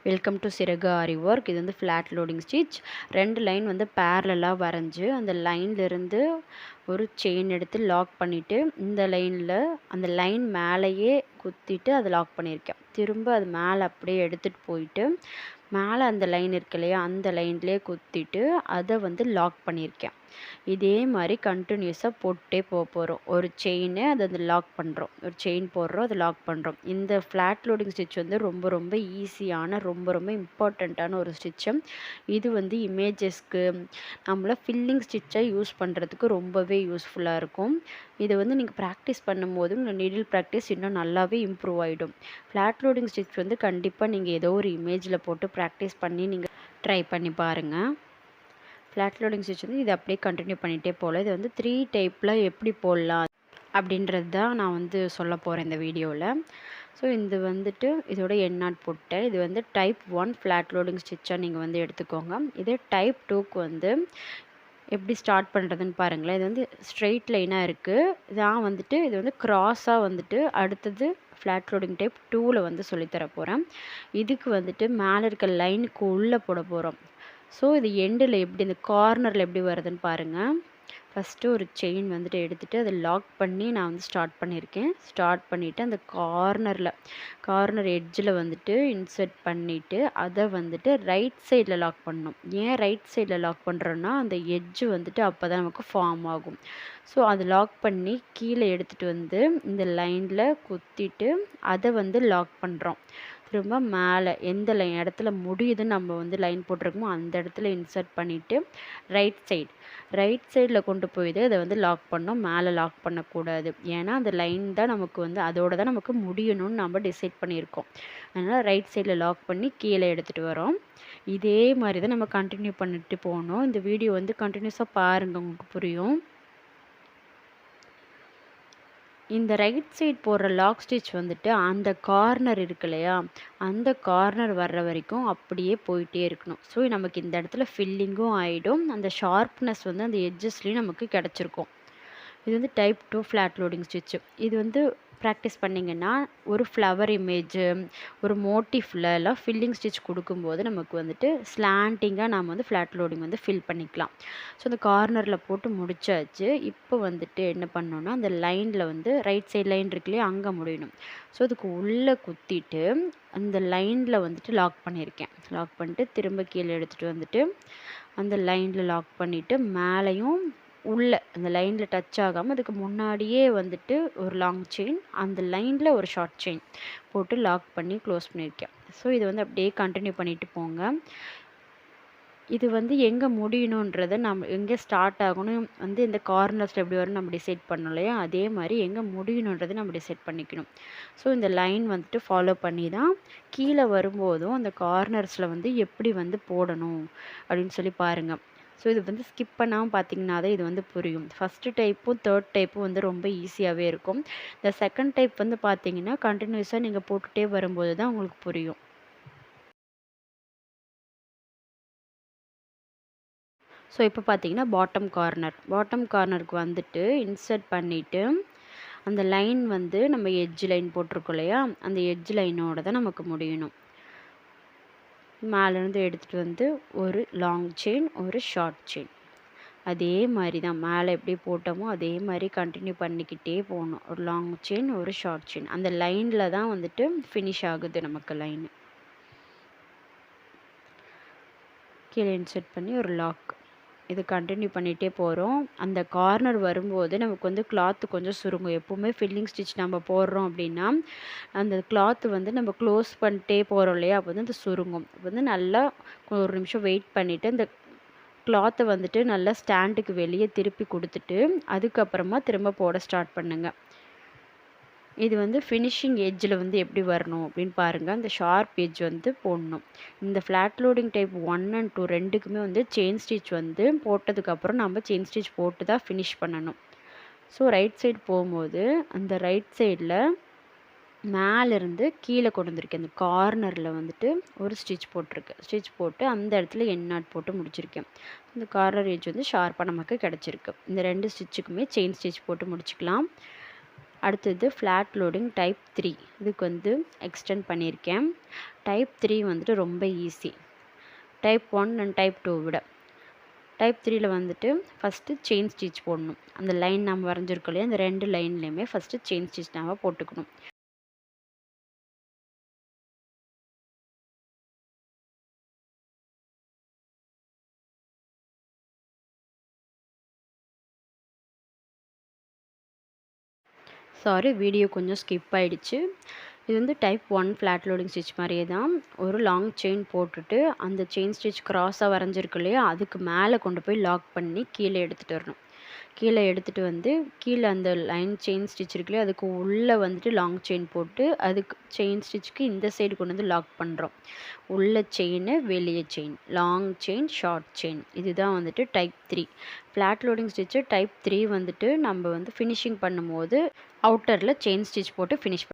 Welcome to சிறகு ஆரி work. இது வந்து ஃப்ளாட் லோடிங் ஸ்டிச். 2 லைன் வந்து பேரலலாக வரைஞ்சி அந்த லைன்லேருந்து ஒரு செயின் எடுத்து லாக் பண்ணிவிட்டு இந்த லைனில் அந்த லைன் மேலேயே குத்திட்டு அதை லாக் பண்ணியிருக்கேன். திரும்ப அது மேலே அப்படியே எடுத்துகிட்டு போயிட்டு மேலே அந்த லைன் இருக்கு இல்லையா, அந்த லைன்லேயே குத்திட்டு அதை வந்து லாக் பண்ணியிருக்கேன். இதே மாதிரி கண்டினியூஸாக போட்டே போகிறோம். ஒரு செயினை அதை லாக் பண்ணுறோம், ஒரு செயின் போடுறோம், அதை லாக் பண்ணுறோம். இந்த ஃப்ளாட் லோடிங் ஸ்டிச் வந்து ரொம்ப ரொம்ப ஈஸியான ரொம்ப ரொம்ப இம்பார்ட்டண்ட்டான ஒரு ஸ்டிச்சு. இது வந்து இமேஜஸ்க்கு நம்மள ஃபில்லிங் ஸ்டிச்சை யூஸ் பண்ணுறதுக்கு ரொம்பவே யூஸ்ஃபுல்லாக இருக்கும். இதை வந்து நீங்கள் ப்ராக்டிஸ் பண்ணும்போது உங்கள் நீடில் ப்ராக்டிஸ் இன்னும் நல்லாவே இம்ப்ரூவ் ஆகிடும். ஃப்ளாட் லோடிங் ஸ்டிச் வந்து கண்டிப்பாக நீங்கள் ஏதோ ஒரு இமேஜில் போட்டு ப்ராக்டிஸ் பண்ணி நீங்கள் ட்ரை பண்ணி பாருங்கள். ஃப்ளாட் லோடிங் ஸ்டிச் வந்து இதை அப்படியே கண்டினியூ பண்ணிகிட்டே போகலாம். இது வந்து 3 டைப்பில் எப்படி போடலாம் அப்படின்றது தான் நான் வந்து சொல்ல போகிறேன் இந்த வீடியோவில். ஸோ இது வந்துட்டு இதோட என் நாட் போட்டேன். இது வந்து டைப் 1 ஃப்ளாட் லோடிங் ஸ்டிச்சாக நீங்கள் வந்து எடுத்துக்கோங்க. இதே டைப் 2க்கு வந்து எப்படி ஸ்டார்ட் பண்ணுறதுன்னு பாருங்களேன். இது வந்து ஸ்ட்ரெயிட் லைனாக இருக்குது. இதான் வந்துட்டு இது வந்து க்ராஸாக வந்துட்டு அடுத்தது ஃப்ளாட் லோடிங் டைப் 2ல் வந்து சொல்லித்தர போகிறேன். இதுக்கு வந்துட்டு மேலே இருக்க லைனுக்கு உள்ளே போட போகிறோம். ஸோ இது எண்டில் எப்படி இந்த கார்னரில் எப்படி வருதுன்னு பாருங்கள். ஃபஸ்ட்டு ஒரு செயின் வந்துட்டு எடுத்துகிட்டு அதை லாக் பண்ணி நான் வந்து ஸ்டார்ட் பண்ணியிருக்கேன். ஸ்டார்ட் பண்ணிவிட்டு அந்த கார்னர் எட்ஜில் வந்துட்டு இன்சர்ட் பண்ணிவிட்டு அதை வந்துட்டு ரைட் சைடில் லாக் பண்ணணும். ஏன் ரைட் சைடில் லாக் பண்ணுறோன்னா அந்த எட்ஜு வந்துட்டு அப்போ தான் நமக்கு ஃபார்ம் ஆகும். ஸோ அதை லாக் பண்ணி கீழே எடுத்துகிட்டு வந்து இந்த லைனில் குத்திட்டு அதை வந்து லாக் பண்ணுறோம். திரும்ப மேலே எந்த இடத்துல முடியுதுன்னு நம்ம வந்து லைன் போட்டிருக்கோமோ அந்த இடத்துல இன்சர்ட் பண்ணிவிட்டு ரைட் சைடில் கொண்டு போயிட்டு அதை வந்து லாக் பண்ணோம். மேலே லாக் பண்ணக்கூடாது. ஏன்னா அந்த லைன் தான் நமக்கு வந்து அதோட தான் நமக்கு முடியணும்னு நம்ம டிசைட் பண்ணியிருக்கோம். அதனால் ரைட் சைடில் லாக் பண்ணி கீழே எடுத்துகிட்டு வரோம். இதே மாதிரி தான் நம்ம கண்டினியூ பண்ணிட்டு போகணும். இந்த வீடியோ வந்து கண்டினியூஸாக பாருங்கள், உங்களுக்கு புரியும். இந்த ரைட் சைட் போடுற லாக் ஸ்டிச் வந்துட்டு அந்த கார்னர் இருக்கு இல்லையா, அந்த கார்னர் வர்ற வரைக்கும் அப்படியே போயிட்டே இருக்கணும். ஸோ நமக்கு இந்த இடத்துல ஃபில்லிங்கும் ஆகிடும். அந்த ஷார்ப்னஸ் வந்து அந்த எட்ஜஸ்லேயும் நமக்கு கிடச்சிருக்கும். இது வந்து டைப் 2 ஃப்ளாட் லோடிங் ஸ்டிச்சு. இது வந்து ப்ராக்டிஸ் பண்ணிங்கன்னா ஒரு ஃப்ளவர் இமேஜு, ஒரு மோட்டிஃப்லலாம் ஃபில்லிங் ஸ்டிச் கொடுக்கும்போது நமக்கு வந்துட்டு ஸ்லாண்டிங்காக நாம் வந்து ஃப்ளாட் லோடிங் வந்து ஃபில் பண்ணிக்கலாம். ஸோ அந்த கார்னரில் போட்டு முடிச்சாச்சு. இப்போ வந்துட்டு என்ன பண்ணோன்னா அந்த லைனில் வந்து ரைட் சைட் லைன் இருக்கு இல்லையா, அங்கே முடியணும். ஸோ அதுக்கு உள்ளே குத்திட்டு அந்த லைனில் வந்துட்டு லாக் பண்ணியிருக்கேன். லாக் பண்ணிட்டு திரும்ப கீழே எடுத்துகிட்டு வந்துட்டு அந்த லைனில் லாக் பண்ணிவிட்டு மேலேயும் உள்ளே அந்த லைனில் டச் ஆகாமல் அதுக்கு முன்னாடியே வந்துட்டு ஒரு லாங் செயின், அந்த லைனில் ஒரு ஷார்ட் செயின் போட்டு லாக் பண்ணி க்ளோஸ் பண்ணியிருக்கேன். ஸோ இது வந்து அப்படியே கண்டினியூ பண்ணிட்டு போங்க. இது வந்து எங்கே முடியணுன்றதை நம்ம எங்கே ஸ்டார்ட் ஆகணும் வந்து இந்த கார்னர்ஸில் எப்படி வரும் நம்ம டிசைட் பண்ணோம் இல்லையா, அதே மாதிரி எங்கே முடியணுன்றதை நம்ம டிசைட் பண்ணிக்கணும். ஸோ இந்த லைன் வந்துட்டு ஃபாலோ பண்ணி தான் கீழே வரும்போதும் அந்த கார்னர்ஸில் வந்து எப்படி வந்து போடணும் அப்படின்னு சொல்லி பாருங்கள். ஸோ இது வந்து ஸ்கிப் பண்ணாமல் பார்த்தீங்கன்னா தான் இது வந்து புரியும். ஃபஸ்ட்டு டைப்பும் தேர்ட் டைப்பும் வந்து ரொம்ப ஈஸியாகவே இருக்கும். இந்த செகண்ட் டைப் வந்து பார்த்தீங்கன்னா கண்டினியூஸாக நீங்கள் போட்டுகிட்டே வரும்போது தான் உங்களுக்கு புரியும். ஸோ இப்போ பார்த்தீங்கன்னா பாட்டம் கார்னருக்கு வந்துட்டு இன்சர்ட் பண்ணிவிட்டு அந்த லைன் வந்து நம்ம எட்ஜ் லைன் போட்டிருக்கோம் இல்லையா, அந்த எட்ஜ் லைனோட தான் நமக்கு முடியணும். மேலேருந்து எடுத்துகிட்டு வந்து ஒரு லாங் செயின், ஒரு ஷார்ட் செயின். அதே மாதிரி தான் மேலே எப்படி போட்டோமோ அதே மாதிரி கண்டினியூ பண்ணிக்கிட்டே போகணும். ஒரு லாங் செயின், ஒரு ஷார்ட் செயின். அந்த லைனில் தான் வந்துட்டு ஃபினிஷ் ஆகுது நமக்கு லைனு. கீழே இன்சர்ட் பண்ணி ஒரு லாக். இது கண்டினியூ பண்ணிகிட்டே போகிறோம். அந்த கார்னர் வரும்போது நமக்கு வந்து கிளாத்து கொஞ்சம் சுருங்கும். எப்போவுமே ஃபில்லிங் ஸ்டிச் நம்ம போடுறோம் அப்படின்னா அந்த கிளாத்து வந்து நம்ம க்ளோஸ் பண்ணிட்டே போகிறோம் இல்லையா, அப்போ வந்து அது சுருங்கும். அப்போ வந்து நல்லா ஒரு நிமிஷம் வெயிட் பண்ணிவிட்டு அந்த கிளாத்தை வந்துட்டு நல்லா ஸ்டாண்டுக்கு வெளியே திருப்பி கொடுத்துட்டு அதுக்கப்புறமா திரும்ப போட ஸ்டார்ட் பண்ணுங்கள். இது வந்து ஃபினிஷிங் எட்ஜில் வந்து எப்படி வரணும் அப்படின்னு பாருங்கள். அந்த ஷார்ப் எட்ஜ் வந்து போடணும். இந்த ஃப்ளாட் லோடிங் டைப் 1 and 2 ரெண்டுக்குமே வந்து செயின் ஸ்டிச் வந்து போட்டதுக்கப்புறம் நம்ம செயின் ஸ்டிச் போட்டு தான் ஃபினிஷ் பண்ணணும். ஸோ ரைட் சைடு போகும்போது அந்த ரைட் சைடில் மேலேருந்து கீழே கொண்டு வந்திருக்கேன். அந்த கார்னரில் வந்துட்டு ஒரு ஸ்டிச் போட்டிருக்கேன். ஸ்டிச் போட்டு அந்த இடத்துல என் நாட் போட்டு முடிச்சிருக்கேன். இந்த கார்னர் எட்ஜ் வந்து ஷார்ப்பாக நமக்கு கிடச்சிருக்கு. இந்த 2 ஸ்டிச்சுக்குமே செயின் ஸ்டிச் போட்டு முடிச்சுக்கலாம். அடுத்தது ஃப்ளாட் லோடிங் டைப் 3. இதுக்கு வந்து எக்ஸ்டெண்ட் பண்ணியிருக்கேன். டைப் 3 வந்துட்டு ரொம்ப ஈஸி டைப் 1 அண்ட் டைப் 2 விட. டைப் 3ல வந்துட்டு ஃபஸ்ட்டு செயின் ஸ்டிச் போடணும். அந்த லைன் நம்ம வரைஞ்சிருக்கோம் இல்லையா, அந்த 2 லைன்லேயுமே ஃபஸ்ட்டு செயின் ஸ்டிச் நம்ம போட்டுக்கணும். சாரி, வீடியோ கொஞ்சம் ஸ்கிப் ஆகிடுச்சு. இது வந்து டைப் 1 ஃப்ளாட் லோடிங் ஸ்டிச் மாதிரியே தான். ஒரு லாங் செயின் போட்டுட்டு அந்த செயின் ஸ்டிச் க்ராஸாக வரைஞ்சிருக்கு இல்லையா, அதுக்கு மேலே கொண்டு போய் லாக் பண்ணி கீழே எடுத்துகிட்டு வரணும். கீழே எடுத்துகிட்டு வந்து கீழே அந்த லைன் செயின் ஸ்டிச் இருக்கு இல்லையா, அதுக்கு உள்ளே வந்துட்டு லாங் செயின் போட்டு அதுக்கு செயின் ஸ்டிச்சுக்கு இந்த சைடு கொண்டு வந்து லாக் பண்ணுறோம். உள்ள செயின், வெளியே chain, long chain, short chain. இதுதான் வந்துட்டு type 3 flat loading stitch. Type 3 வந்துட்டு நம்ம வந்து ஃபினிஷிங் பண்ணும்போது அவுட்டரில் செயின் ஸ்டிச் போட்டு ஃபினிஷ்